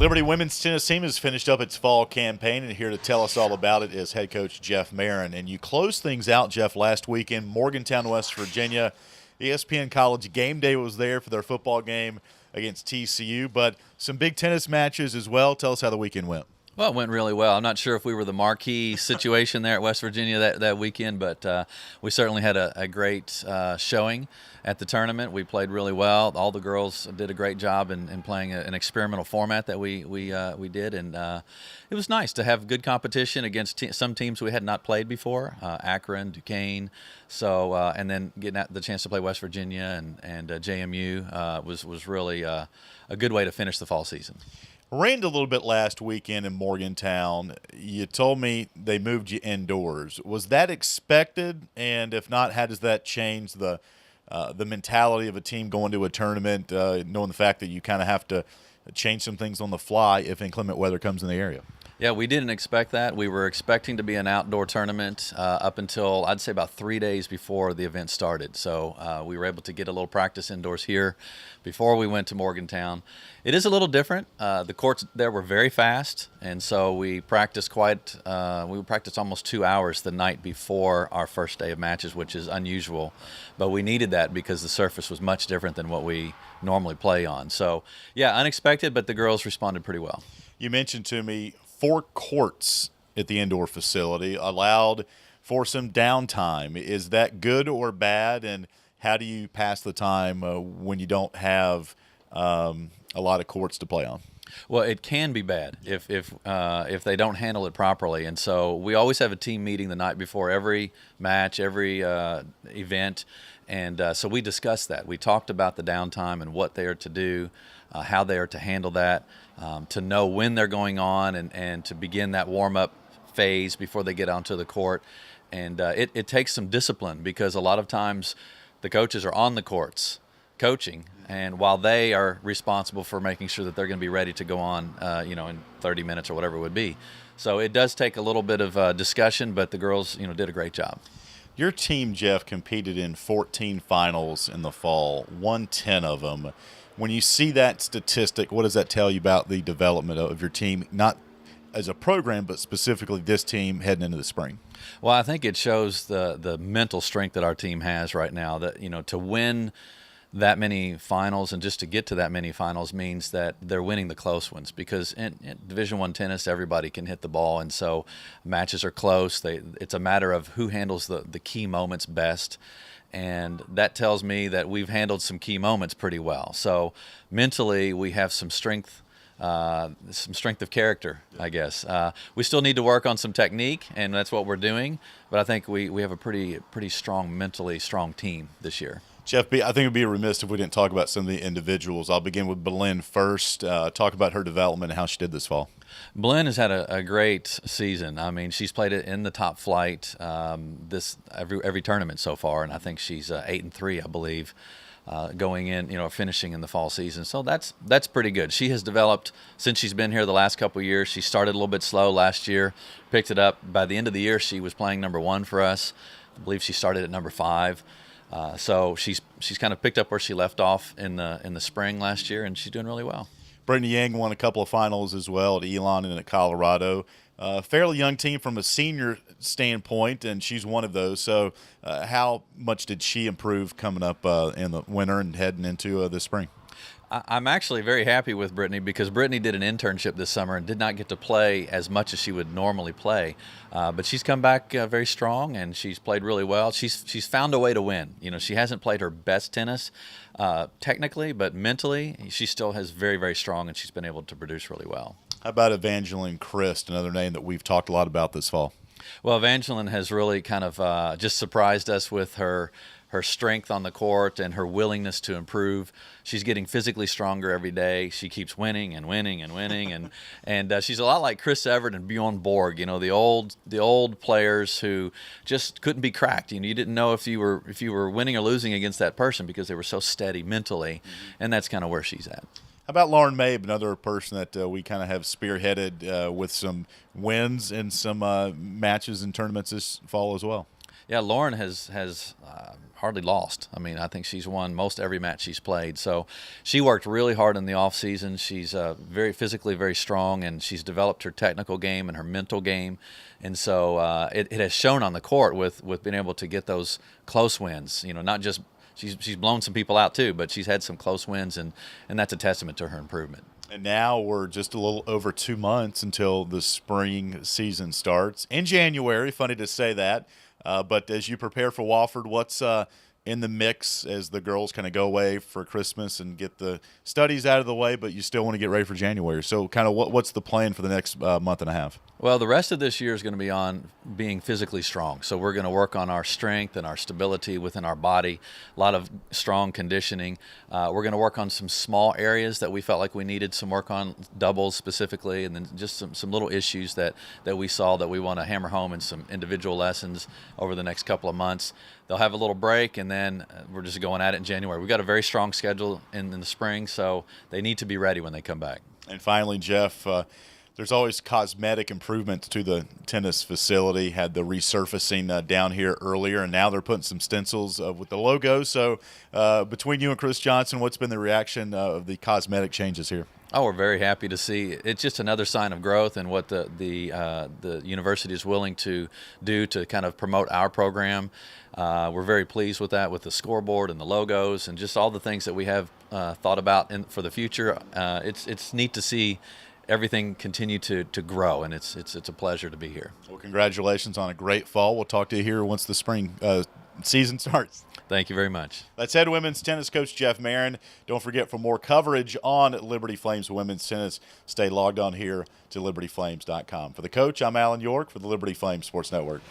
Liberty women's tennis team has finished up its fall campaign, and here to tell us all about it is head coach Jeff Maren. And you closed things out, Jeff, last week in Morgantown, West Virginia. ESPN College Game Day was there for their football game against TCU, but some big tennis matches as well. Tell us how the weekend went. Well, it went really well. I'm not sure if we were the marquee situation there at West Virginia that weekend, but we certainly had a great showing at the tournament. We played really well. All the girls did a great job in playing an experimental format that we did, and it was nice to have good competition against some teams we had not played before, Akron, Duquesne. So and then getting the chance to play West Virginia and JMU was really a good way to finish the fall season. Rained a little bit last weekend in Morgantown. You told me they moved you indoors. Was that expected? And if not, how does that change the mentality of a team going to a tournament, knowing the fact that you kind of have to change some things on the fly if inclement weather comes in the area? Yeah, we didn't expect that. We were expecting to be an outdoor tournament up until, I'd say, about 3 days before the event started. So we were able to get a little practice indoors here before we went to Morgantown. It is a little different. The courts there were very fast, and so we practiced we practiced almost 2 hours the night before our first day of matches, which is unusual. But we needed that because the surface was much different than what we normally play on. So, yeah, unexpected, but the girls responded pretty well. You mentioned to me 4 courts at the indoor facility allowed for some downtime. Is that good or bad? And how do you pass the time when you don't have a lot of courts to play on? Well, it can be bad if they don't handle it properly. And so we always have a team meeting the night before every match, every event. And so we discussed that. We talked about the downtime and what they are to do, how they are to handle that, to know when they're going on and to begin that warm-up phase before they get onto the court. And it takes some discipline because a lot of times the coaches are on the courts coaching, and while they are responsible for making sure that they're going to be ready to go on, in 30 minutes or whatever it would be. So it does take a little bit of discussion, but the girls, did a great job. Your team, Jeff, competed in 14 finals in the fall, won 10 of them. When you see that statistic, what does that tell you about the development of your team, not as a program, but specifically this team heading into the spring? Well, I think it shows the mental strength that our team has right now. That to win that many finals and just to get to that many finals means that they're winning the close ones, because in Division I tennis, everybody can hit the ball, and so matches are close. It's a matter of who handles the key moments best, and that tells me that we've handled some key moments pretty well. So mentally, we have some strength of character, I guess. We still need to work on some technique, and that's what we're doing, but I think we have a pretty mentally strong team this year. Jeff, I think it would be remiss if we didn't talk about some of the individuals. I'll begin with Belen first. Talk about her development and how she did this fall. Belen has had a great season. I mean, she's played it in the top flight every tournament so far, and I think she's 8-3, I believe, going in, finishing in the fall season. So that's pretty good. She has developed since she's been here the last couple of years. She started a little bit slow last year, picked it up. By the end of the year, she was playing number 1 for us. I believe she started at number 5. So she's kind of picked up where she left off in the spring last year, and she's doing really well. Brittany Yang won a couple of finals as well at Elon and at Colorado. Fairly young team from a senior standpoint, and she's one of those. So how much did she improve coming up in the winter and heading into the spring? I'm actually very happy with Brittany because Brittany did an internship this summer and did not get to play as much as she would normally play. But she's come back very strong, and she's played really well. She's found a way to win. She hasn't played her best tennis technically, but mentally she still has very, very strong, and she's been able to produce really well. How about Evangeline Christ, another name that we've talked a lot about this fall? Well, Evangeline has really kind of just surprised us with her strength on the court and her willingness to improve. She's getting physically stronger every day. She keeps winning and winning and winning, and she's a lot like Chris Evert and Bjorn Borg. The old players who just couldn't be cracked. You didn't know if you were winning or losing against that person because they were so steady mentally, and that's kind of where she's at. How about Lauren Mabe, another person that we kind of have spearheaded with some wins and some matches and tournaments this fall as well? Yeah, Lauren has hardly lost. I mean, I think she's won most every match she's played. So she worked really hard in the off season. She's very physically very strong, and she's developed her technical game and her mental game. And so it has shown on the court with being able to get those close wins. You know, not just she's blown some people out too, but she's had some close wins, and that's a testament to her improvement. And now we're just a little over 2 months until the spring season starts in January. Funny to say that. But as you prepare for Wofford, what's in the mix as the girls kind of go away for Christmas and get the studies out of the way, but you still want to get ready for January? So kind of what's the plan for the next month and a half? Well, the rest of this year is going to be on being physically strong. So we're going to work on our strength and our stability within our body, a lot of strong conditioning. We're going to work on some small areas that we felt like we needed some work on, doubles specifically, and then just some little issues that we saw that we want to hammer home in some individual lessons over the next couple of months. They'll have a little break, and then we're just going at it in January. We've got a very strong schedule in the spring, so they need to be ready when they come back. And finally, Jeff, there's always cosmetic improvements to the tennis facility. Had the resurfacing down here earlier, and now they're putting some stencils with the logo. So between you and Chris Johnson, what's been the reaction of the cosmetic changes here? Oh, we're very happy to see. It's just another sign of growth and what the university is willing to do to kind of promote our program. We're very pleased with that, with the scoreboard and the logos and just all the things that we have thought about for the future. It's neat to see everything continue to grow, and it's a pleasure to be here. Well, congratulations on a great fall. We'll talk to you here once the spring season starts. Thank you very much. That's head women's tennis coach Jeff Maren. Don't forget, for more coverage on Liberty Flames women's tennis, stay logged on here to libertyflames.com. For the coach, I'm Alan York for the Liberty Flames Sports Network.